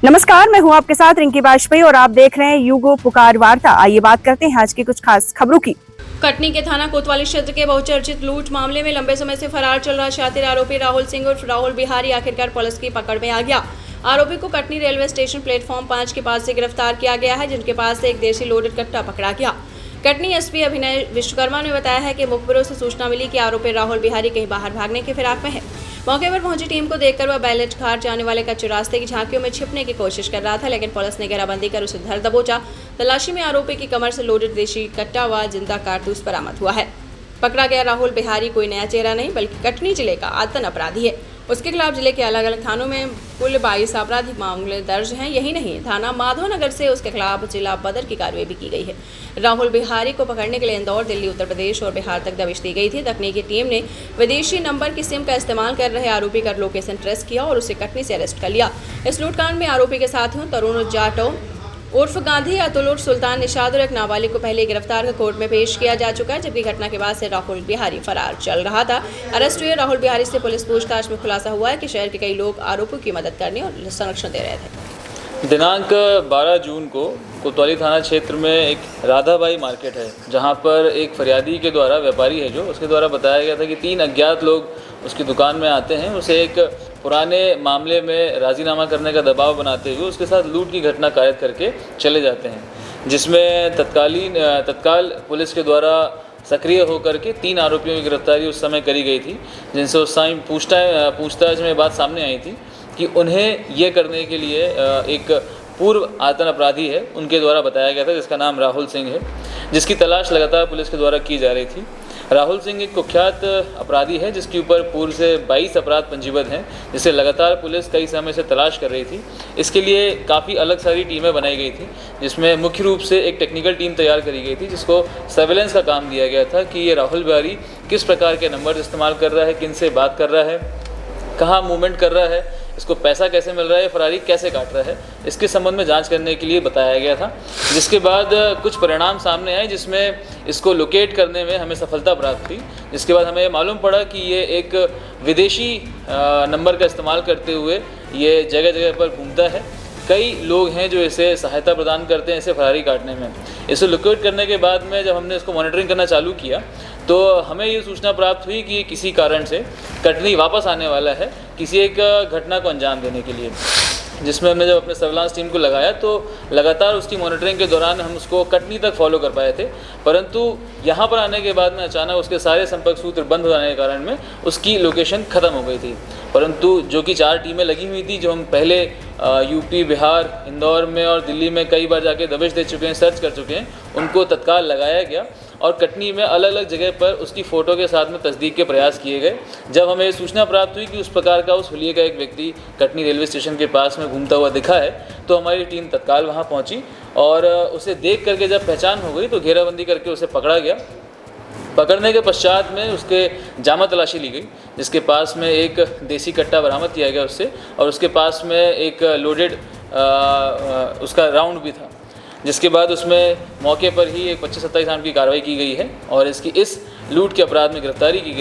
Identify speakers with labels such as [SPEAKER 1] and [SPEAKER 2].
[SPEAKER 1] नमस्कार, मैं हूं आपके साथ रिंकी वाजपेयी और आप देख रहे हैं युगो पुकार वार्ता। आइए बात करते हैं आज की कुछ खास खबरों की।
[SPEAKER 2] कटनी के थाना कोतवाली क्षेत्र के बहुचर्चित लूट मामले में लंबे समय से फरार चल रहा शातिर आरोपी राहुल सिंह उर्फ राहुल बिहारी आखिरकार पुलिस की पकड़ में आ गया। आरोपी को कटनी रेलवे स्टेशन प्लेटफॉर्म 5 के पास से गिरफ्तार किया गया है, जिनके पास से एक देसी लोडेड कट्टा पकड़ा गया। कटनी एसपी अभिनय विश्वकर्मा ने बताया है कि मुखबिरों से सूचना मिली कि आरोपी राहुल बिहारी कहीं बाहर भागने के फिराक में है। मौके पर पहुंची टीम को देखकर वह बैलेट घाट जाने वाले कच्चे रास्ते की झांकियों में छिपने की कोशिश कर रहा था, लेकिन पुलिस ने घेराबंदी कर उसे धर दबोचा। तलाशी में आरोपी की कमर से लोडेड देशी कट्टा व जिंदा कारतूस बरामद हुआ है। पकड़ा गया राहुल बिहारी कोई नया चेहरा नहीं बल्कि कटनी जिले का आतन अपराधी है। उसके खिलाफ जिले के अलग अलग थानों में कुल 22 आपराधिक मामले दर्ज हैं। यही नहीं, थाना माधवनगर से उसके खिलाफ जिला बदर की कार्रवाई भी की गई है। राहुल बिहारी को पकड़ने के लिए इंदौर, दिल्ली, उत्तर प्रदेश और बिहार तक दबिश दी गई थी। तकनीकी टीम ने विदेशी नंबर की सिम का इस्तेमाल कर रहे आरोपी का लोकेशन ट्रेस किया और उसे कटनी से अरेस्ट कर लिया। इस लूटकांड में आरोपी के साथियों तरुण जाटो उर्फ गांधी, अतुल उर्फ सुल्तान निषाद और एक नाबालिग को पहले गिरफ्तार कर कोर्ट में पेश किया जा चुका है, जबकि घटना के बाद से राहुल बिहारी फरार चल रहा था। अरेस्ट हुए राहुल बिहारी से पुलिस पूछताछ में खुलासा हुआ है कि शहर के कई लोग आरोपियों की मदद करने और संरक्षण दे रहे थे।
[SPEAKER 3] दिनांक 12 जून को कोतवाली थाना क्षेत्र में एक राधाबाई मार्केट है, जहां पर एक फरियादी के द्वारा, व्यापारी है जो, उसके द्वारा बताया गया था कि 3 अज्ञात लोग उसकी दुकान में आते हैं, उसे एक पुराने मामले में राजीनामा करने का दबाव बनाते हुए उसके साथ लूट की घटना कायद करके चले जाते हैं, जिसमें तत्काल पुलिस के द्वारा सक्रिय होकर के 3 आरोपियों की गिरफ्तारी उस समय करी गई थी, जिनसे उस समय पूछताछ में बात सामने आई थी कि उन्हें ये करने के लिए एक पूर्व आतन अपराधी है उनके द्वारा बताया गया था, जिसका नाम राहुल सिंह है, जिसकी तलाश लगातार पुलिस के द्वारा की जा रही थी। राहुल सिंह एक कुख्यात अपराधी है जिसके ऊपर पूर्व से 22 अपराध पंजीबद्ध हैं, जिसे लगातार पुलिस कई समय से तलाश कर रही थी। इसके लिए काफ़ी अलग सारी टीमें बनाई गई थी, जिसमें मुख्य रूप से एक टेक्निकल टीम तैयार करी गई थी, जिसको सर्वेलेंस का काम दिया गया था कि ये राहुल बिहारी किस प्रकार के नंबर इस्तेमाल कर रहा है, किन से बात कर रहा है, कहाँ मूवमेंट कर रहा है, इसको पैसा कैसे मिल रहा है, फरारी कैसे काट रहा है, इसके संबंध में जांच करने के लिए बताया गया था। जिसके बाद कुछ परिणाम सामने आए, जिसमें इसको लोकेट करने में हमें सफलता प्राप्त हुई। जिसके बाद हमें मालूम पड़ा कि ये एक विदेशी नंबर का इस्तेमाल करते हुए ये जगह जगह पर घूमता है। कई लोग हैं जो इसे सहायता प्रदान करते हैं इसे फरारी काटने में। इसे लोकेट करने के बाद में जब हमने इसको मॉनिटरिंग करना चालू किया तो हमें ये सूचना प्राप्त हुई कि किसी कारण से कटनी वापस आने वाला है किसी एक घटना को अंजाम देने के लिए, जिसमें हमने जब अपने सर्विलांस टीम को लगाया तो लगातार उसकी मॉनिटरिंग के दौरान हम उसको कटनी तक फॉलो कर पाए थे, परंतु यहाँ पर आने के बाद में अचानक उसके सारे संपर्क सूत्र बंद हो जाने के कारण में उसकी लोकेशन ख़त्म हो गई थी। परंतु जो कि 4 टीमें लगी हुई थी, जो हम पहले यूपी, बिहार, इंदौर में और दिल्ली में कई बार जाके दबिश दे चुके हैं, सर्च कर चुके हैं, उनको तत्काल लगाया गया और कटनी में अलग अलग जगह पर उसकी फ़ोटो के साथ में तस्दीक के प्रयास किए गए। जब हमें सूचना प्राप्त हुई कि उस प्रकार का, उस हुलिये का एक व्यक्ति कटनी रेलवे स्टेशन के पास में घूमता हुआ दिखा है, तो हमारी टीम तत्काल वहां पहुंची और उसे देख करके जब पहचान हो गई तो घेराबंदी करके उसे पकड़ा गया। पकड़ने के पश्चात में उसके जामा तलाशी ली गई, जिसके पास में एक देसी कट्टा बरामद किया गया उससे, और उसके पास में एक लोडेड उसका राउंड भी था। जिसके बाद उसमें मौके पर ही एक 25-27 नाम की कार्रवाई की गई है और इसकी इस लूट के अपराध में गिरफ्तारी की गई।